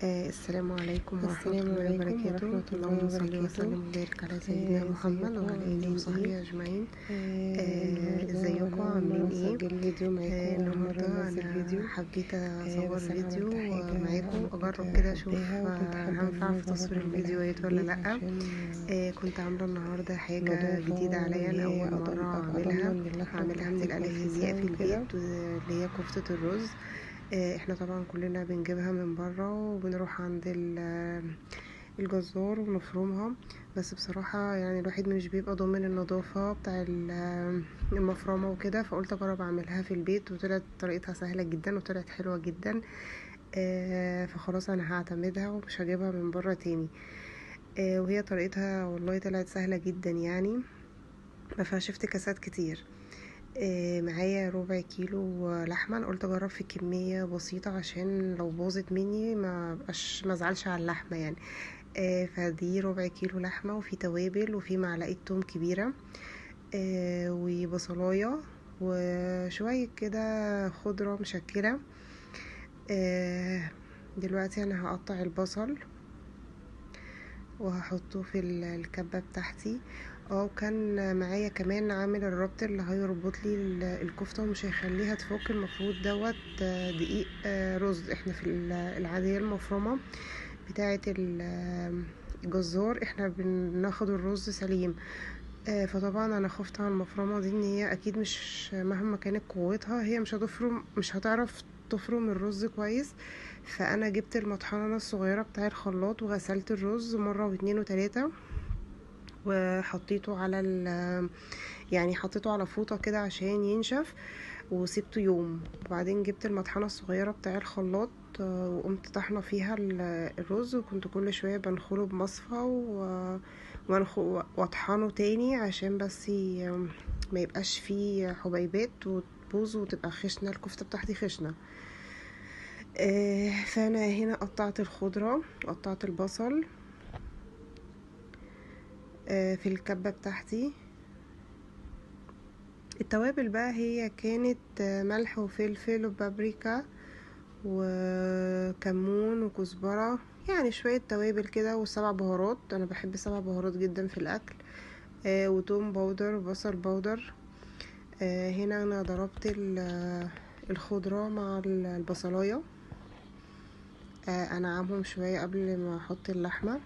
السلام عليكم ورحمة السلام الله عليكم وبركاته. ورحمة الله اللهم صل وبركاته. وسلم وبارك على سيدنا محمد ازيكم وعلى آله عاملين وصحبه ايه؟ أجمعين. النهاردة ازيكم انا اول مرة عاملين ايه؟ اسجل فيديو معاكم واول مرة النهاردة انزل أنا فيديو. حبيت أصور بس انا فيديو عملت حاجة معاكم، انا كنت أجرب كده أشوف حباها وكنت حابة ان هنفع انا في اجرب تصوير اعملها في الفيديوهات ولا البيت لأ. عشان كنت عاملة النهاردة حاجة نظافة، جديدة عليا، وان أنا هي أول مرة اضمن أعملها. ان اللحمة هعملها من بتاعتي الألف للياء كويسة في وكده. البيت، اللي هي كفتة الرز. احنا طبعا كلنا بنجيبها من برا وبنروح عند الجزار ونفرمها. بس بصراحة يعني الواحد مش بيبقى ضامن النظافة بتاع المفرمة وكده، فقلت اجرب اعملها في البيت، وطلعت طريقتها سهلة جدا وطلعت حلوة جدا. فخلاص انا هعتمدها ومش هجيبها من برا تاني. وهي طريقتها والله طلعت سهلة جدا يعني، ما فيهاش افتكاسات كتير. معايا ربع كيلو لحمة. أنا قلت اجرب في كمية بسيطة عشان لو باظت مني ما ازعلش على اللحمة يعني. فدي ربع كيلو لحمة، وفي توابل، وفي معلقة توم كبيرة، وبصلاية، وشوية كده خضرة مشكلة. آه، دلوقتي انا هقطع البصل وهحطه في الكبة بتاعتي. وكان معايا كمان عامل الربط اللي هيربط لي الكفتة ومش هيخليها تفك. المفروض دوت دقيق رز. احنا في العادية المفرمة بتاعة الجزار احنا بناخد الرز سليم. فطبعا انا خفت على المفرمة دي ان هي اكيد مش مهما كانت قوتها هي مش هتعرف تفرم الرز كويس. فانا جبت المطحنة الصغيرة بتاع الخلاط وغسلت الرز مرة واتنين وتلاتة، وحطيته على يعني حطيته على فوطة كده عشان ينشف، وسيبته يوم. وبعدين جبت المطحنة الصغيرة بتاع الخلاط، وقمت طحنة فيها الرز، وكنت كل شوية بنخله بمصفى واطحنه تاني عشان بس ما يبقاش فيه حبيبات وتبوظ وتبقى خشنة الكفتة بتاعتي خشنة. فانا هنا قطعت الخضرة وقطعت البصل في الكبة بتاعتي. التوابل بقى هي كانت ملح وفلفل وبابريكا وكمون وكزبرة، يعني شوية توابل كده، وسبع بهارات. انا بحب سبع بهارات جدا في الاكل. وتوم باودر وبصل باودر. هنا انا ضربت الخضرة مع البصلاية، انعمهم شوية قبل ما احط اللحمة.